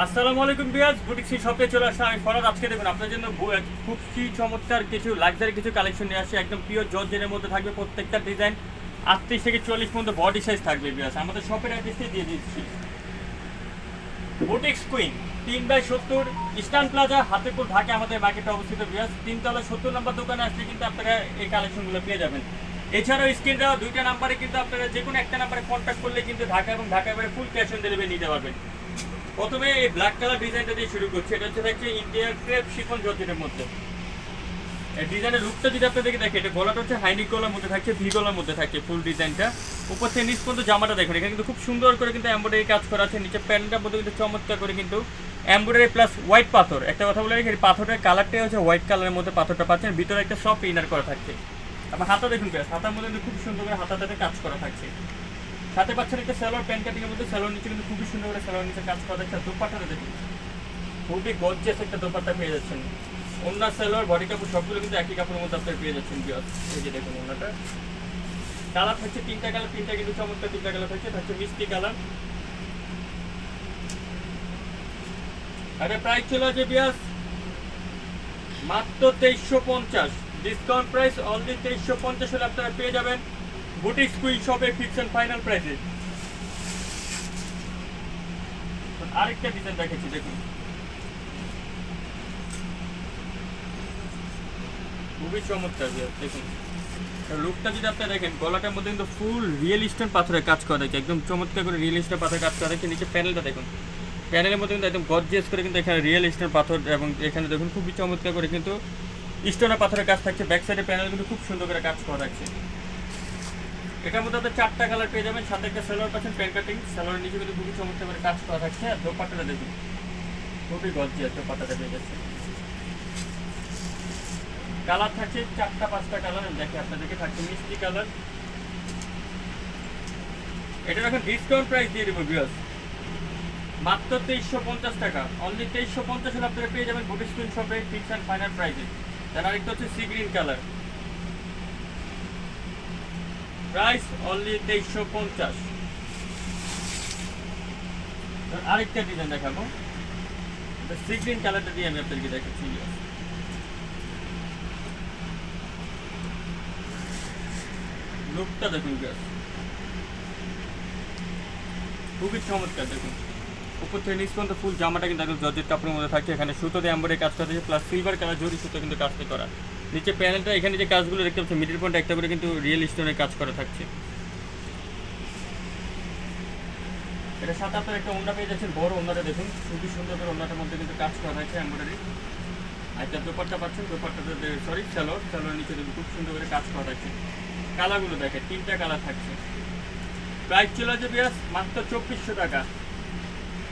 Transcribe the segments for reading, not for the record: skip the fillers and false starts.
আসসালামু আলাইকুম viewers, boutique C শপে চলে আসলাম আমি ফরাদ। আজকে দেখুন আপনার জন্য খুব কি চমৎকার কিছু লাক্সারি কিছু কালেকশন নিয়ে আসি। একদম পিওর জর্জেটের মধ্যে থাকবে প্রত্যেকটা ডিজাইন 38 থেকে 40 পর্যন্ত বডি সাইজ থাকবে ভিউয়ার্স। আমাদের শপের অ্যাড্রেসে দিয়ে দিচ্ছি, boutiques queen 3/70 eastern plaza Hatepur Dhaka আমাদের মার্কেটে অবস্থিত ভিউয়ার্স। 3তলা 70 নম্বর দোকানে আসলে কিন্তু আপনারা এই কালেকশনগুলো পেয়ে যাবেন। এছাড়াও স্ক্রিন দেওয়া দুইটা নাম্বারে কিন্তু আপনারা যে কোনো একটা নাম্বারে কন্ট্যাক্ট করলে কিন্তু ঢাকা এবং ঢাকার বাইরে ফুল ক্যাশ অন ডেলিভারি নিতে পারবেন। প্রথমে এই ব্ল্যাক কালার ডিজাইনটা দিয়ে শুরু করছি। এটা হচ্ছে ইন্ডিয়ার ক্রেপ শিফন জর্জেটের মধ্যে। এই ডিজাইনের লুকটা যদি আপনি দেখে এটা গলাটা হচ্ছে হাইনিক গলার মধ্যে থাকছে, ভি গলার মধ্যে থাকছে ফুল ডিজাইনটা। উপর থেকে নিচ পর্যন্ত জামাটা দেখুন, এখানে কিন্তু খুব সুন্দর করে কিন্তু এমব্রয়ডারি কাজ করা আছে। নিচে প্যান্টটার মধ্যে কিন্তু চমৎকার করে কিন্তু এমব্রয়ডারি প্লাস হোয়াইট পাথর। একটা কথা বলে রাখি, পাথরের কালারটাই হচ্ছে হোয়াইট কালারের মধ্যে পাথরটা পাচ্ছেন। ভিতরে একটা সফট ইনার করা থাকছে। আমার হাতা দেখুন বেশ, হাতার মধ্যে কিন্তু খুব সুন্দর করে হাতাটাতে কাজ করা থাকছে। সাথে পাচ্ছেন একটা সালোয়ার প্যান্ট কাটিং এর মধ্যে, সালোয়ার নিচে কিন্তু খুবই সুন্দর করে সালোয়ার নিচে কাজ করা যাচ্ছে। দোপাট্টাটা দেখুন, খুবই গর্জিয়াস একটা দোপাট্টা পেয়ে যাচ্ছেন। ওন্না সালোয়ার বডি কাপড় সবগুলো কিন্তু একই কাপড়ের মধ্যে আপনারা পেয়ে যাচ্ছেন। এই যে দেখুন ওন্নাটা কালার থাকছে তিনটা কালার, তিনটা কিন্তু চমৎকার তিনটা কালার থাকছে মিষ্টি কালার। আরে প্রাইস চলে আছে বিয়াস মাত্র 2350, ডিসকাউন্ট প্রাইস অনলি 2350 হলে আপনারা পেয়ে যাবেন বুটিক্স কুইন শপে ফিক্স এন্ড ফাইনাল প্রাইসে। আরেকটা ডিজাইন দেখাচ্ছি দেখুন, খুবই চমৎকার দেখুন লুকটা যদি আপনি দেখেন। গলাটার মধ্যে কিন্তু ফুল রিয়েল স্টোন পাথরের কাজ করা থাকে, একদম চমৎকার করে রিয়েল স্টোন পাথরের কাজ করা থাকে। নিচে প্যানেলটা দেখুন, প্যানেলের মধ্যে কিন্তু একদম গর্জিয়াস করে কিন্তু এখানে রিয়েল স্টোন পাথর, এবং এখানে দেখুন খুবই চমৎকার করে কিন্তু স্টোনের পাথরের কাজ থাকছে। ব্যাক সাইডে প্যানেল কিন্তু খুব সুন্দর করে কাজ করা থাকছে। এটার মধ্যে আপনার 4টা কালার পেয়ে যাবেন। সাথে একটা সালোয়ার পাচ্ছেন প্যান্ট কাটিং, সালোয়ারের নিচে কিন্তু খুবই চমৎকার করে কাজ করা থাকছে। আর দোপাট্টাটা দেখুন, খুবই গর্জিয়াস দোপাট্টাটা পেয়ে যাচ্ছে। কালার থাকছে 4টা 5টা কালার দেখে আপনাদেরকে থাকছে মিষ্টি কালার। এটার এখন ডিসকাউন্ট প্রাইস দিয়ে দেবো ভিউয়ার্স মাত্র 2350 টাকা। অনলি 2350 হলে আপনারা পেয়ে যাবেন বুটিক্স কুইন শপে ফিক্স এন্ড ফাইনাল প্রাইসে। তার আরেকটা হচ্ছে sea green colour, price only 2350। আরেকটা ডিজাইন দেখাবো, সি গ্রিন কালারটা দিয়ে আমি আপনাদেরকে দেখাচ্ছি। লুকটা দেখুন খুবই চমৎকার। দেখুন উপর থেকে নিচ পর্যন্ত ফুল জামাটা কিন্তু একদম জর্জেট কাপড়ের মধ্যে থাকছে। এখানে সুতো দিয়ে এমব্রয়ডারি কাজ করা থাকে, প্লাস সিলভার কালার জরি সুতো কিন্তু কাজটা করা। নিচে প্যানেলটা এখানে যে কাজগুলো দেখতে পাচ্ছেন মিডল পয়েন্ট একটা করে কিন্তু রিয়েল স্টোনের কাজ করা থাকছে। এটা সাথে আপনার একটা ওড়না পেয়ে যাচ্ছেন, বড় ওড়নাটা দেখুন খুবই সুন্দর করে ওড়নাটার মধ্যে কিন্তু কাজ করা থাকছে এমব্রয়ডারি। আর একটা দোপাট্টা পাচ্ছেন, দোপাট্টাতে সালোয়ার নিচে দেখুন খুব সুন্দর করে কাজ করা থাকছে। কালারগুলো দেখে 3টা কালার থাকছে। প্রাইস চলে যাবে মাত্র 2400 টাকা।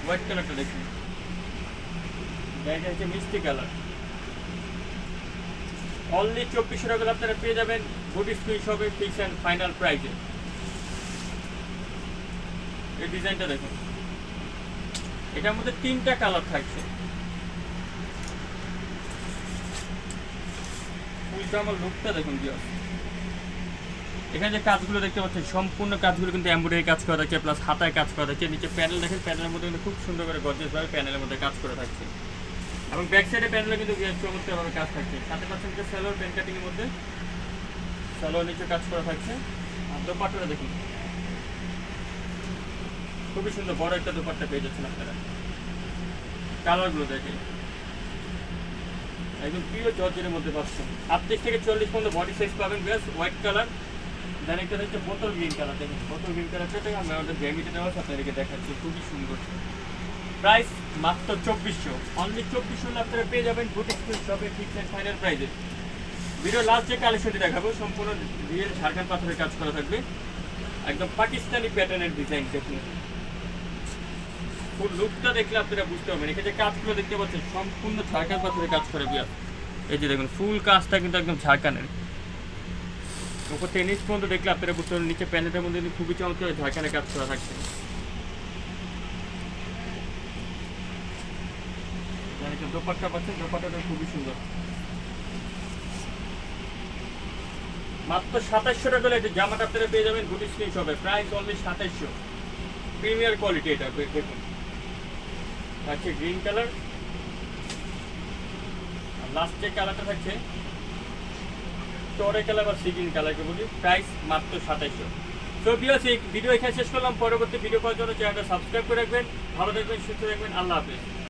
হোয়াইট কালারটা দেখুন, এটা হচ্ছে মিষ্টি কালার। অনলি 2400 টাকা আপনারা পেয়ে যাবেন বুটিক্স কুইন শপে ফিক্স এন্ড ফাইনাল প্রাইসে। এই ডিজাইনটা দেখুন, এটার মধ্যে 3টা কালার থাকছে। ফুলটা আমার লুকটা দেখুন ভিউয়ার্স। এখানে যে কাজগুলো দেখতে পাচ্ছেন সম্পূর্ণ কাজগুলো কিন্তু এমব্রয়ডারি কাজ করা থাকছে, প্লাস হাতায় কাজ করা থাকছে। নিচে প্যানেল দেখেন, প্যানেলের মধ্যে কিন্তু খুব সুন্দর করে গর্জিয়াসভাবে প্যানেলের মধ্যে কাজ করা থাকছে, এবং ব্যাক সাইডে প্যানেলে কিন্তু চমৎকারভাবে কাজ থাকছে। সাথে পাচ্ছেন যে সালোয়ার প্যান্ট কাটিং এর মধ্যে সালোয়ার নিচে কাজ করা থাকছে। আর দোপাট্টাটা দেখুন খুবই সুন্দর বড় একটা দোপাট্টা পেয়ে যাচ্ছেন আপনারা। কালারগুলো দেখে একদম পিওর জর্জেটের মধ্যে পাচ্ছেন। 38 থেকে 40 পর্যন্ত বডি সাইজ পাবেন বেশ। হোয়াইট কালার, দেন একটা হচ্ছে বোতল গ্রিন কালার। দেখুন বোতল গ্রিন কালারটা আমি আমাদের জ্যামিটে দেওয়া আপনাদেরকে দেখাচ্ছি, খুবই সুন্দর। প্রাইস মাত্র 2400, অনলি 2400 হলে আপনারা পেয়ে যাবেন বুটিক্স কুইন শপে ফিক্স এন্ড ফাইনাল প্রাইসে। ভিডিও লাস্ট যে কালেকশনটি দেখাবো সম্পূর্ণ রিয়েল ঝাড়খান্ড পাথরের কাজ করা থাকবে, একদম পাকিস্তানি প্যাটার্নের ডিজাইন। দেখুন ফুল লুকটা দেখলে আপনারা বুঝতে পারবেন। এখানে যে কাজগুলো দেখতে পাচ্ছেন সম্পূর্ণ ঝাড়খান্ড পাথরের কাজ করে বিয়ার। এই যে দেখুন ফুল কাজটা কিন্তু একদম ঝাড়খান্ডের। উপর থেকে নিচ পর্যন্ত দেখলে আপনারা বুঝতে পারবেন। নিচে প্যানেলটার মধ্যে কিন্তু খুবই চমৎকার ঝাড়খান্ডের কাজ করা থাকছে। দোপাট্টা পাচ্ছেন, দোপাট্টাটা খুবই সুন্দর। মাত্র 2700 টাকা হলে জামাটা আপনারা পেয়ে যাবেন বুটিক্স কুইন শপে। Price only 2700, premier quality. এটা দেখুন থাকছে গ্রিন কালার, আর লাস্ট যে কালারটা থাকছে টরে কালার বা সি গ্রিন কালারকে বলি। প্রাইস মাত্র 2700। তো ভিউয়ার্স, এই ভিডিও এখানে শেষ করলাম। পরবর্তী ভিডিও পাওয়ার জন্য চ্যানেলটা সাবস্ক্রাইব করে রাখবেন। ভালো থাকবেন, সুস্থ থাকবেন। আল্লাহ হাফেজ।